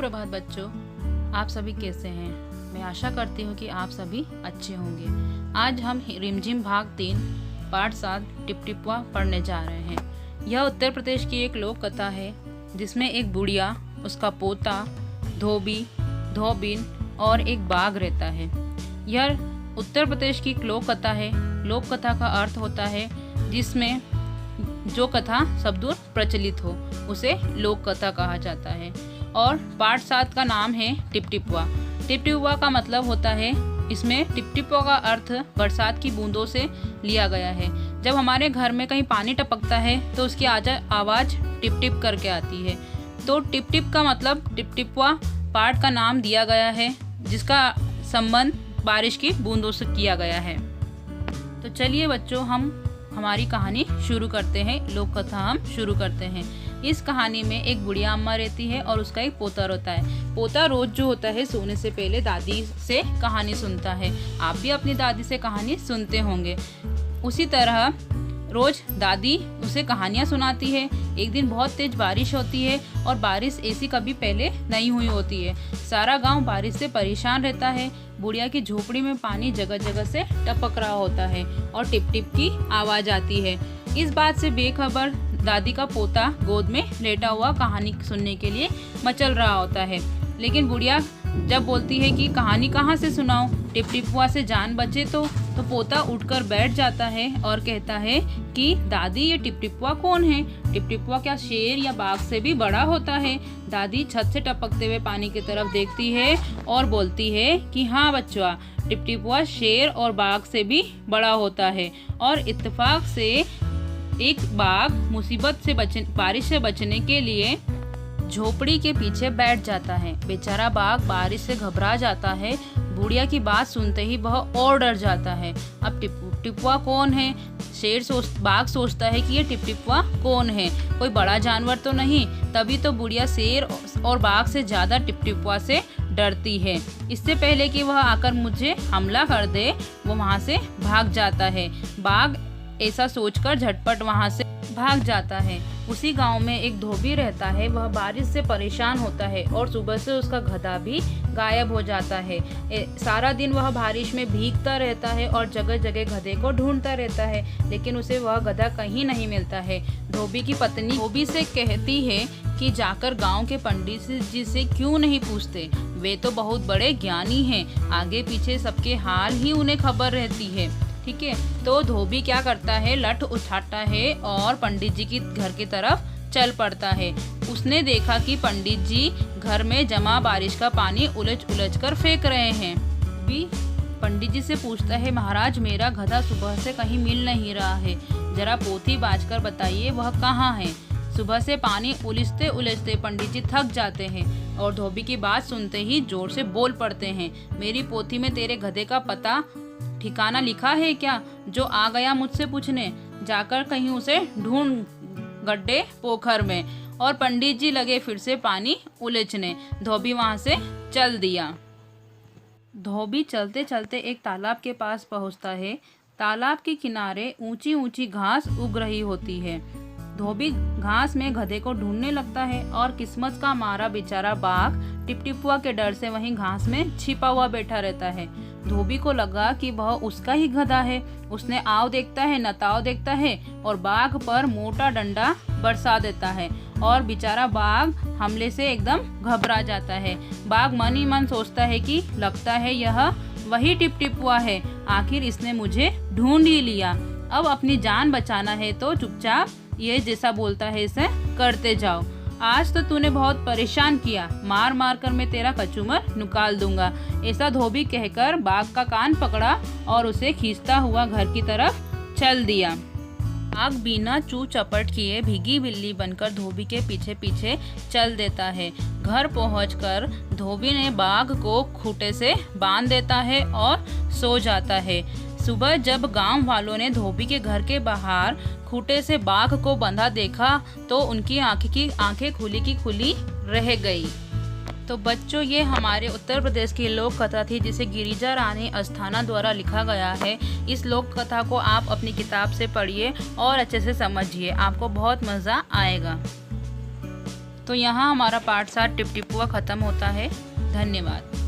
सुप्रभात बच्चों, आप सभी कैसे हैं। मैं आशा करती हूँ कि आप सभी अच्छे होंगे। आज हम रिमझिम भाग 3 पाठ 7 टिपटिपुआ पढ़ने जा रहे हैं। यह उत्तर प्रदेश की एक लोक कथा है जिसमें एक बुढ़िया, उसका पोता, धोबी, धोबिन और एक बाघ रहता है। यह उत्तर प्रदेश की एक लोक कथा है। लोक कथा का अर्थ होता है जिसमें जो कथा सबदूर प्रचलित हो उसे लोक कथा कहा जाता है। और पाठ 7 का नाम है टिपटिपुआ। टिपटिपुआ का मतलब होता है, इसमें टिपटिपुआ का अर्थ बरसात की बूंदों से लिया गया है। जब हमारे घर में कहीं पानी टपकता है तो उसकी आवाज़ टिप टिप करके आती है। तो टिप टिप का मतलब टिपटिपुआ पाठ का नाम दिया गया है, जिसका संबंध बारिश की बूंदों से किया गया है। तो चलिए बच्चों, हम हमारी कहानी शुरू करते हैं। लोक कथा हम शुरू करते हैं। इस कहानी में एक बुढ़िया अम्मा रहती है और उसका एक पोता रहता है। पोता रोज जो होता है सोने से पहले दादी से कहानी सुनता है। आप भी अपनी दादी से कहानी सुनते होंगे। उसी तरह रोज दादी उसे कहानियाँ सुनाती है। एक दिन बहुत तेज बारिश होती है और बारिश ऐसी कभी पहले नहीं हुई होती है। सारा गांव बारिश से परेशान रहता है। बुढ़िया की झोपड़ी में पानी जगह जगह से टपक रहा होता है और टिप टिप की आवाज़ आती है। इस बात से बेखबर दादी का पोता गोद में लेटा हुआ कहानी सुनने के लिए मचल रहा होता है। लेकिन बुढ़िया जब बोलती है कि कहानी कहाँ से सुनाऊं, टिपटिपुआ से जान बचे तो पोता उठकर बैठ जाता है और कहता है कि दादी, ये टिपटिपुआ कौन है? टिपटिपुआ क्या शेर या बाघ से भी बड़ा होता है? दादी छत से टपकते हुए पानी की तरफ देखती है और बोलती है कि हाँ बच्चा, टिपटिपुआ शेर और बाघ से भी बड़ा होता है। और इत्तेफाक से एक बाघ मुसीबत से बारिश से बचने के लिए झोपड़ी के पीछे बैठ जाता है। बेचारा बाघ बारिश से घबरा जाता है। बुढ़िया की बात सुनते ही वह और डर जाता है। अब टिपटिपुआ कौन है? बाघ सोचता है कि ये टिपटिपुआ कौन है, कोई बड़ा जानवर तो नहीं। तभी तो बुढ़िया शेर और बाघ से ज्यादा टिपटिपुआ से डरती है। इससे पहले कि वह आकर मुझे हमला कर दे, वो वहाँ से भाग जाता है। बाघ ऐसा सोचकर झटपट वहाँ से भाग जाता है। उसी गांव में एक धोबी रहता है। वह बारिश से परेशान होता है और सुबह से उसका गधा भी गायब हो जाता है। सारा दिन वह बारिश में भीगता रहता है और जगह जगह गधे को ढूंढता रहता है, लेकिन उसे वह गधा कहीं नहीं मिलता है। धोबी की पत्नी धोबी से कहती है कि जाकर गांव के पंडित जी से क्यों नहीं पूछते, वे तो बहुत बड़े ज्ञानी हैं, आगे पीछे सबके हाल ही उन्हें खबर रहती है। ठीक है, तो धोबी क्या करता है, लठ उठाता है और पंडित जी की घर की तरफ चल पड़ता है। उसने देखा कि पंडित जी घर में जमा बारिश का पानी उलझ उलझ कर फेंक रहे हैं। भी पंडित जी से पूछता है, महाराज मेरा गधा सुबह से कहीं मिल नहीं रहा है, जरा पोथी बाँचकर बताइए वह कहाँ है। सुबह से पानी उलझते उलझते पंडित जी थक जाते हैं और धोबी की बात सुनते ही जोर से बोल पड़ते हैं, मेरी पोथी में तेरे गधे का पता ठिकाना लिखा है क्या? जो आ गया मुझसे पूछने, जाकर कहीं उसे ढूंढ गड्ढे पोखर में। और पंडित जी लगे फिर से पानी उलझने। धोबी वहां से चल दिया। धोबी चलते चलते एक तालाब के पास पहुंचता है। तालाब के किनारे ऊंची ऊंची घास उग रही होती है। धोबी घास में गधे को ढूंढने लगता है और किस्मत का मारा बेचारा बाघ टिपटिपुआ के डर से वहीं घास में छिपा हुआ बैठा रहता है। धोबी को लगा कि वह उसका ही गधा है। उसने आओ देखता है, नताओ देखता है और बाघ पर मोटा डंडा बरसा देता है और बेचारा बाघ हमले से एकदम घबरा जाता है। बाघ मन ही मन सोचता है कि लगता है यह वही टिपटिपुआ है, आखिर इसने मुझे ढूंढ ही लिया। अब अपनी जान बचाना है तो चुपचाप ये जैसा बोलता है इसे करते जाओ। आज तो तूने बहुत परेशान किया, मार मार कर मैं तेरा कचूमर निकाल दूंगा। ऐसा धोबी कहकर बाघ का कान पकड़ा और उसे खींचता हुआ घर की तरफ चल दिया। बाघ बिना चू चपट किए भीगी बिल्ली बनकर धोबी के पीछे पीछे चल देता है। घर पहुंचकर धोबी ने बाघ को खूंटे से बांध देता है और सो जाता है। सुबह जब गांव वालों ने धोबी के घर के बाहर खूंटे से बाघ को बंधा देखा तो उनकी आंखें खुली की खुली रह गई। तो बच्चों, ये हमारे उत्तर प्रदेश की लोक कथा थी जिसे गिरिजा रानी अस्थाना द्वारा लिखा गया है। इस लोक कथा को आप अपनी किताब से पढ़िए और अच्छे से समझिए, आपको बहुत मज़ा आएगा। तो यहाँ हमारा पाठ 7 टिप टिपुआ ख़त्म होता है। धन्यवाद।